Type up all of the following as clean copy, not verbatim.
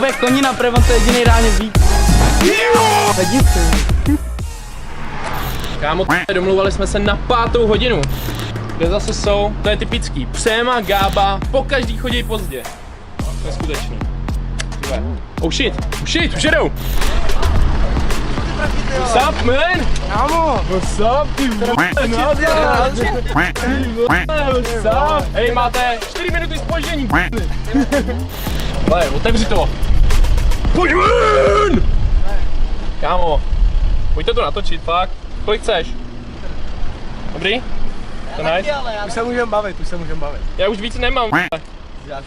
bude konina, protože on to jediný reálně ví. Kámo, domluvali jsme se na 5. hodinu. Kde zase jsou, to je typický. Přema, Gába, po každý chodí pozdě. Neskutečný. Oh shit, už jedou. What's up, man? Kámo! What's up, ty What's up? Hej, máte 4 minuty zpoždění. Ale, otevři to. Pojď ven! Kámo, pojďte to natočit, fakt. Kolik chceš? Dobrý? To nice? Už se můžeme bavit, Já už víc nemám.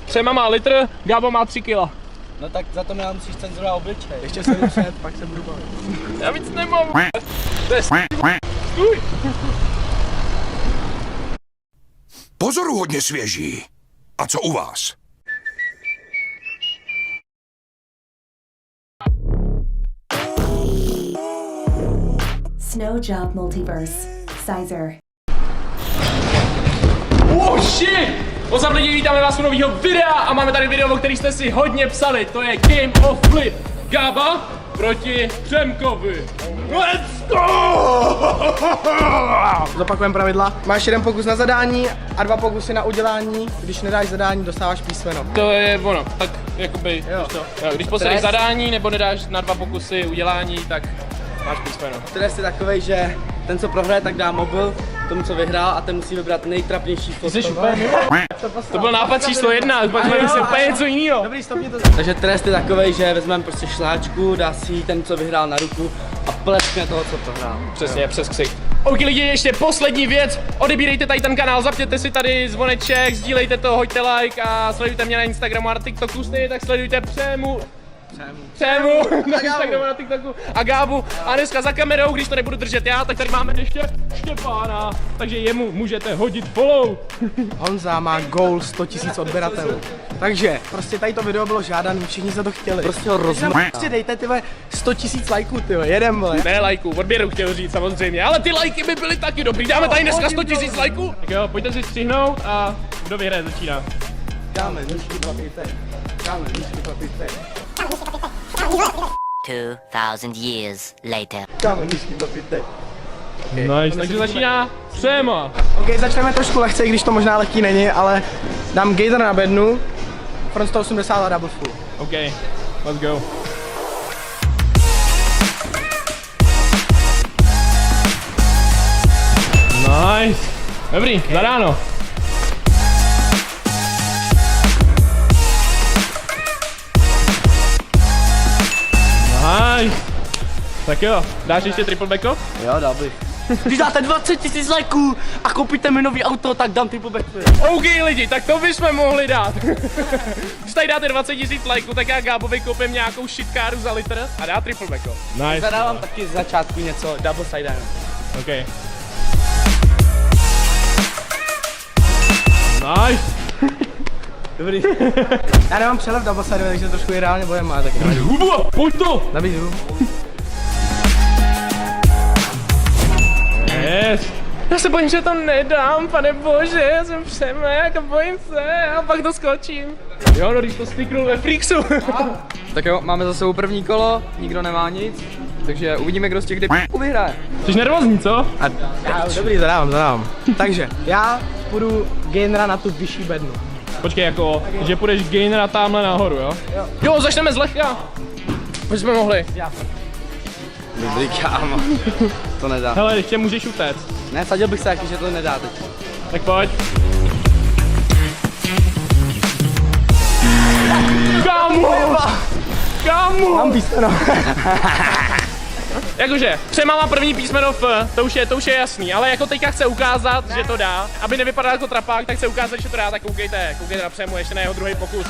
Přema má litr, Gábo má 3 kila. No tak za to mi musíš cenzurovat obličej. Ještě se vypřed, pak se budu bavit. Já víc nemám. To je stůj. Pozoruhodně svěží. A co u vás? Snow Job Multiverse. Sizer. Oh shit! What's up lidi, vítáme vás u nového videa a máme tady video, o který jste si hodně psali. To je Game of Flip. Gába proti Přemkovi. Let's go! Zopakujeme pravidla. Máš 1 pokus na zadání a 2 pokusy na udělání. Když nedáš zadání, dostáváš písmeno. To je ono, tak jakoby, Jo. když posledeš zadání nebo nedáš na 2 pokusy udělání, tak máš písmeno. Trest je takovej, že ten, co prohraje, tak dá mobil tomu, co vyhrál, a ten musí vybrat nejtrapnější fotku. Jsi úplně mimo. To byl nápad číslo 1, pak jsme mysleli úplně něco jiného. Dobrý, stopni to. Takže trest je takovej, že vezmeme prostě šláčku, dá si ten, co vyhrál, na ruku a pleskne toho, co prohrál. Přesně, přes ksicht. OK lidi, ještě poslední věc, odebírejte tady ten kanál, zapněte si tady zvoneček, sdílejte to, hoďte like a sledujte mě na Instagramu a na TikToku, stejně tak sledujte Přemu na Instagramu, na TikToku a Gábu. A dneska za kamerou, když to nebudu držet já, tak tady máme ještě Štěpána, takže jemu můžete hodit follow. Honza má goal 100 000 odběratelů. Takže prostě tady to video bylo žádaný, všichni se to chtěli. Prostě ho Prostě dejte ty 100 000 lajků, ty jedem vole. Ne lajků, odběru chtěl říct samozřejmě, ale ty lajky by byly taky dobrý. Dáme tady dneska 100 000 lajků. Tak jo, pojďte si střihnout a kdo vyhraje začíná. Dáme nízký papír. 2000 years later. Dáme nízký papír. Nice, takže začíná Přema. Ok, začneme trošku lehce, i když to možná lehký není, ale dám gator na bednu, front 180 a double full. OK, let's go. Nice. Dobrý, zadáno. Nice. Tak jo, dáš ještě triple backo? Jo, dal bych. Když dáte 20 000 lajků a koupíte mi nový auto, tak dám triple back. OK lidi, tak to bychom mohli dát. Když tady dáte 20 000 lajků, tak já Gábovi koupím nějakou shitkáru za litr a dá triple backo. Nice. Zadávám taky z začátku něco, double side iron. OK. Nice. Dobrý. Já nemám přelev double side iron, takže trošku ideálně bojem má taky. Hubu, pojď to. Nabídnu. Yes. Já se bojím, že to nedám, pane bože, já jsem Přemek a bojím se a pak to skočím. Jo, no, když to styknul ve Freaksu. Tak jo, máme za sebou první kolo, nikdo nemá nic, takže uvidíme, kdo z těch vyhraje. Jsi nervózní, co? Dobrý, zadávám. Takže já půjdu gainera na tu vyšší bednu. Počkej, jako, že půjdeš gainera tamhle nahoru, jo? Jo, začneme z lehka. Proč jsme mohli? Dobrý, kámo. To nedá. Hele, ještě můžeš utéct. Ne, sadil bych se taky, že to nedá teď. Tak pojď. Kámo! Mám písmeno. Jakože, Přema má první písmeno F, to už je jasný, ale jako teďka chce ukázat, že to dá. Aby nevypadal jako trapák, tak chce ukázat, že to dá, tak koukejte na Přemu, ještě na jeho druhý pokus.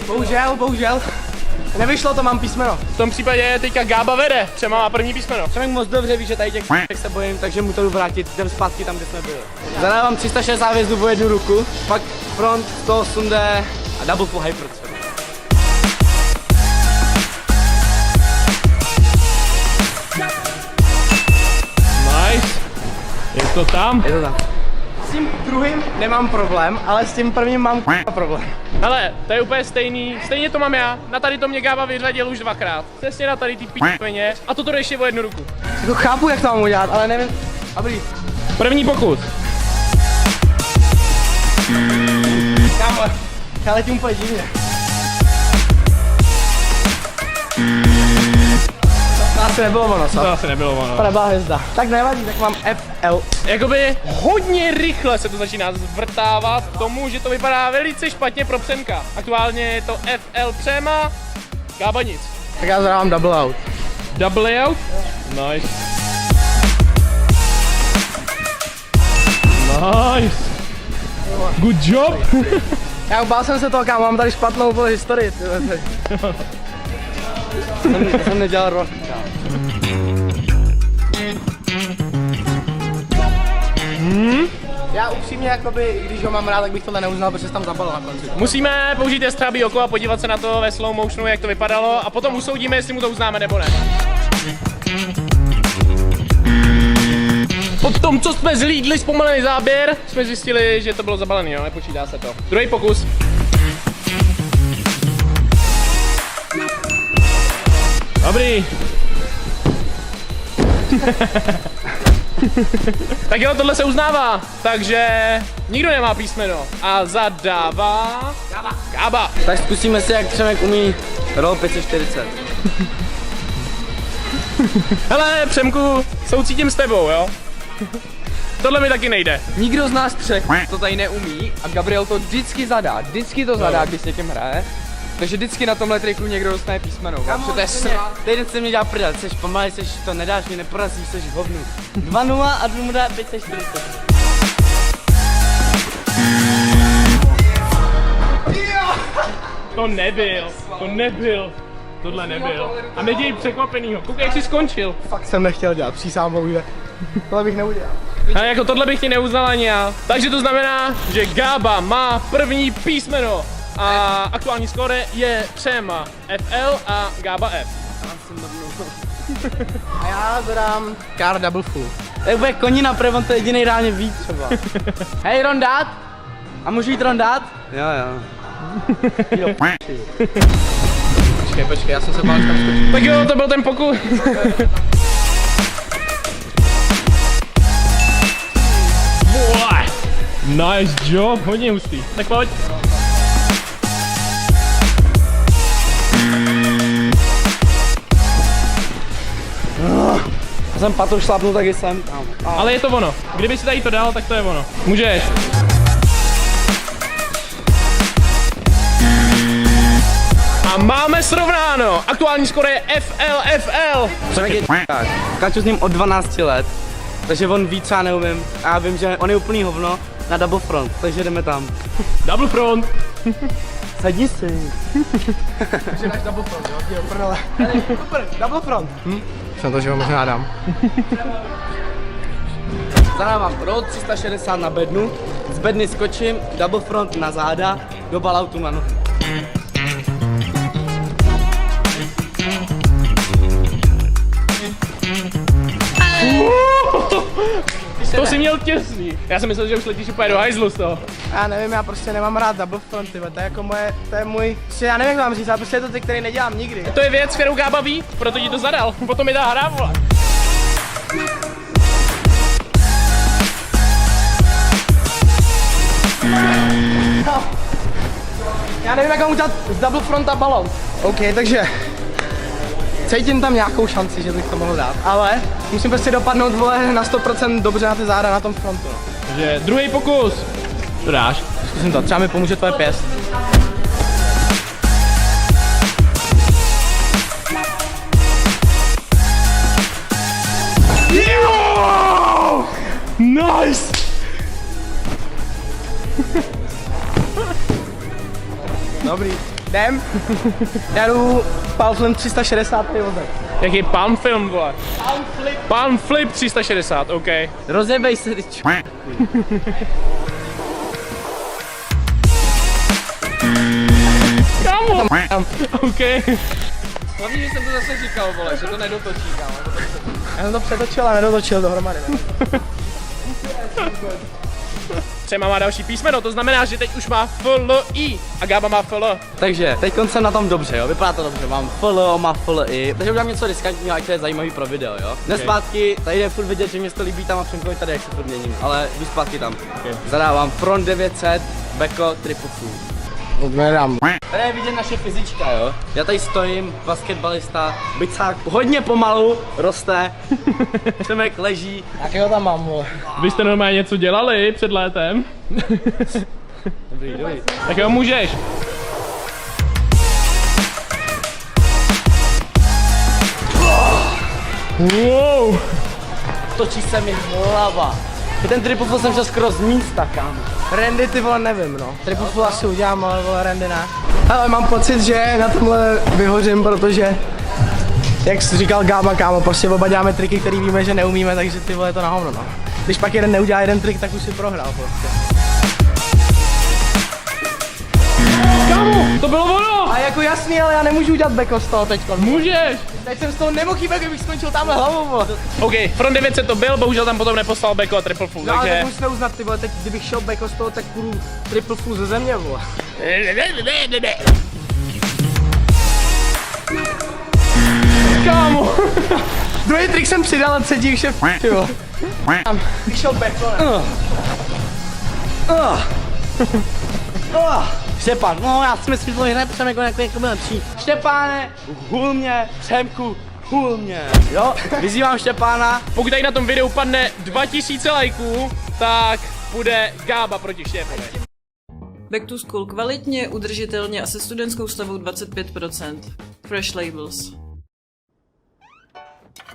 Bohužel. Nevyšlo to, mám písmeno. V tom případě teďka Gába vede, Přema má první písmeno. Přemek moc dobře ví, že tady těch se bojím, takže mu to jdu vrátit, jdem zpátky tam, kde jsme byli. Zadávám 360 hvězdu po jednu ruku, pak front 180 a double full hyper. Nice. Je to tam? Je to tam. S tím druhým nemám problém, ale s tím prvním mám problém. Hele, to je úplně stejný, stejně to mám já. Na tady to mě Gába vyřadil už 2krát. Přesně na tady ty p***vině. A toto jde ještě o jednu ruku. Jako chápu, jak to mám udělat, ale nevím. Dobrý. První pokus. Kámo, já letím úplně divně. To asi nebylo ono, co? To asi nebylo ono. To nebyla hvězda. Tak nevadí, tak mám FL. Jakoby hodně rychle se to začíná zvrtávat k tomu, že to vypadá velice špatně pro Přemka. Aktuálně je to FL Přema, Gába nic. Tak já zadávám double out. Double out? Nice. Nice. Good job. Já bál jsem se toho, kámo, mám tady špatnou vole historii. jsem nedělal rok. Já upřímně, jakoby, když ho mám rád, tak bych tohle neuznal, protože jsem tam zabalil na konci. Musíme použít jestřábí oko a podívat se na to ve slow motionu, jak to vypadalo, a potom usoudíme, jestli mu to uznáme nebo ne. Po tom, co jsme zlídli zpomalený záběr, jsme zjistili, že to bylo zabalený, jo, nepočítá se to. Druhý pokus. Dobrý. Tak jo, tohle se uznává, takže nikdo nemá písmeno a zadává Gába. Tak zkusíme si, jak Přemek umí roll 540. Hele, Přemku, soucítím s tebou, jo? Tohle mi taky nejde. Nikdo z nás třech to tady neumí a Gabriel to vždycky zadá. Vždycky to zadá, když s někým hraje. Takže vždycky na tomhle triku někdo dostane písmeno. Kámo, to je Teď se mě dělá prdel, seš pomalej, seš to nedáš, mě neporazíš, seš hovnu. 2-0 a jdu mu dá 540. To nebyl. Tohle nebyl. A neděj překvapenýho. Koukej, jak jsi skončil. Fakt jsem nechtěl dělat, přísám bohužel. Tohle bych neudělal. A jako tohle bych ti neuznal ani já. Takže to znamená, že Gába má první písmeno. A aktuální skóre je Přema FL a Gába F. A já zadám car double full. Tak bude konina, protože on to jedinej reálně ví třeba. Hej, rondát? A můžu jít rondát? Jo. Počkej, já jsem se bál, že tam skočím. Tak jo, to byl ten pokus. Vole. Nice job, hodně hustý. Tak pojď. Já jsem patou šlápnul, tak jsem. Ale je to ono. Kdyby si tady to dal, tak to je ono. Můžeš. A máme srovnáno. Aktuální skóre je FL. Přemek je tak. Skáču s ním od 12 let, takže on ví, co já neumím. A já vím, že on je úplný hovno na double front, takže jdeme tam. Double front. Sadni si. Takže dáš double front, jo? Prdele. Super, double front. Jsem to, že ho možná dám. Zadávám roll 360 na bednu, z bedny skočím, double front na záda, do balautu na nohy. To jsi měl těsný. Já jsem myslel, že už letíš úplně do hajzlu z toho. Já nevím, já prostě nemám rád double front, to je jako to je můj, prostě já nevím, jak vám říct, ale prostě je to ty, který nedělám nikdy. To je věc, kterou Gába ví, proto ti to zadal. Potom je ta hra, vole. Já nevím, jak mám udělat z double front a balon. OK, takže cítím tam nějakou šanci, že bych to mohl dát, ale musím prostě dopadnout, vole, na 100% dobře na ty záda na tom frontu. Takže druhý pokus. To dáš. Zkusím to, třeba mi pomůže tvoje pěst. Jo! Nice! Dobrý, jdem. Já jdu palflem 360 vozek. Jaký palm film, vole? Palm flip 360, OK. Rozjebej se, ty č... Kámo! OK. Hlavně, že jsem to zase říkal, vole, že to nedotočí, kámo. Já jsem to přetočil a nedotočil dohromady. Třema má další písmeno, to znamená, že teď už má FLI a Gába má FL. Takže teď jsem na tom dobře, jo, vypadá to dobře, mám FL, má FLI, takže udělám něco riskantního, ať to je zajímavý pro video, jo. Dnes zpátky, tady jde furt vidět, že mě to líbí tam a Přemkovi tady, jak se furt měním, ale jdu zpátky tam. Zadávám front 900, backo, triple full. Nedám. Tady je vidět naše fyzička, jo. Já tady stojím, basketbalista, bicák hodně pomalu roste, Přemek leží. Jak ho tam mám, vole? Vy jste normálně něco dělali před létem? Dobrý. Tak jo, můžeš. Wow. Točí se mi hlava. Ten triple full jsem šel skoro z místa, kámo. Randy, ty vole, nevím, no. Triple full asi udělám, ale vole, Randy ne. Ale mám pocit, že na tomhle vyhořím, protože jak jsi říkal Gába, kámo, prostě oba děláme triky, který víme, že neumíme, takže ty vole, je to na hovno, no. Když pak jeden neudělá jeden trik, tak už si prohrál prostě. Kámo, to bylo ono! A jako jasný, ale já nemůžu udělat backo z toho teďko. Můžeš! Teď jsem z toho nemohl jít, kdybych skončil tamhle hlavou, vole. OK, front 900 to byl, bohužel tam potom neposlal backo a triple full, No, ale takže... tak musíme uznat, ty vole, teď kdybych šel backo z toho, tak půjdu triple full ze země, vole. Kámo! Druhý trik jsem přidal a třetí už je ty vole. Bych šel backo, ne? Štěpán, no já si myslím, že to hraje Přemek jako byl lepší. Štěpáne, hůl mě, Přemku, hůl mě, jo? Vyzývám Štěpána. Pokud tady na tom videu padne 2000 lajků, tak bude Gába proti Štěpovi. Back to School kvalitně, udržitelně a se studentskou slevou 25%. Fresh Labels.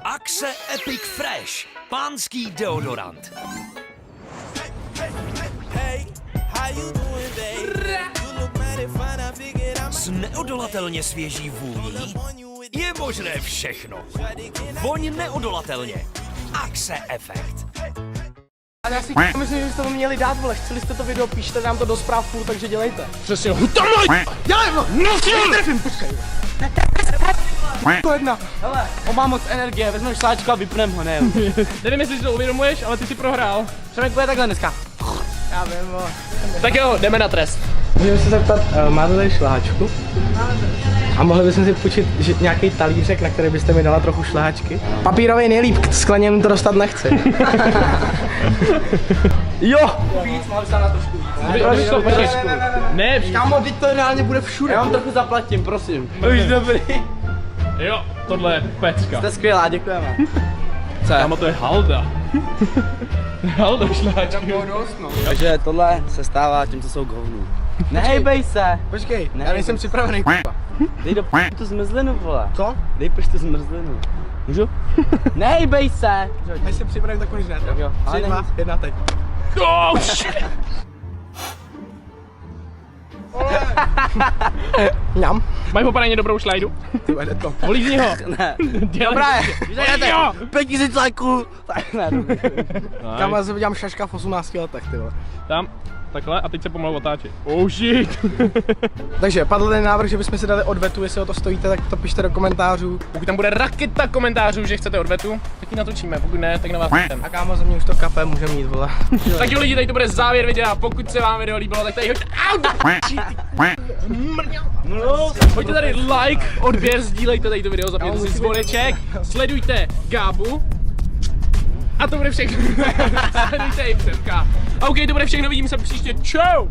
Akce Epic Fresh. Pánský deodorant. S neodolatelně svěží vůní je možné všechno. Voň neodolatelně. Akce Efekt. A já si myslím, že byste to měli dát, vole, chceli jste to video, píšte nám to do zpráv furt, takže dělejte. Přesně, Dělej, no! Netrefím, počkej. To jedna. Hele, on má moc energie, vezmeš sláčko a vypnem ho, ne? nevím, jestli si to uvědomuješ, ale ty si prohrál. Přemek bude takhle dneska. Já vím, vole. Tak jo, jdeme na trest. Můžeme se zeptat, máte tady šlehačku? A mohli bychom si půjčit nějaký talířek, na který byste mi dala trochu šlehačky? Papírový nejlíp, k skleněným to dostat nechci. Jo! Víc, mohli tam na trošku víc. Ne, Kámo, teď to reálně bude všude. Já vám trochu zaplatím, prosím. Už dobrý. jo, tohle je pecka. Jste skvělá, děkujeme. Kámo, to je halda. Halda šláčky. Takže tohle se stává tím, co jsou govnů. Nehejbej se! Počkej, já nejsem připravený, k***a. Dej do tu zmrzlinu, vole. Co? Dej tu zmrzlinu. Můžu? Nehejbej se! Až se připravím, tak můžeš hned. Jo. 3, 2, 1, teď. Oh, shit. Mňam. Mají popadaně dobrou šlajdu? Ty jde to. Olízni ho. Ne. Dobré. Jo. 5000 lajků. Tak ne, Kam já se udělám šaška v 18 letech, ty vole. Tam, takhle a teď se pomalu otáčí. Oh shit. Takže padl ten návrh, že bychom si dali odvetu, jestli o to stojíte, tak to pište do komentářů. Pokud tam bude raketa komentářů, že chcete odvetu, tak ji natočíme, pokud ne, tak na vás půjdem. A kámo, za mě už to kape, můžeme jít, vole. Tak jo lidi, tady to bude závěr videa, pokud se vám video líbilo, tak tady hoďte, hoďte tady like, odběr, sdílejte tady to video, zapněte si zvoneček, sledujte Gábu. A to bude všechno. Sledujte i Přemka. OK, to bude všechno, vidíme se příště, čau!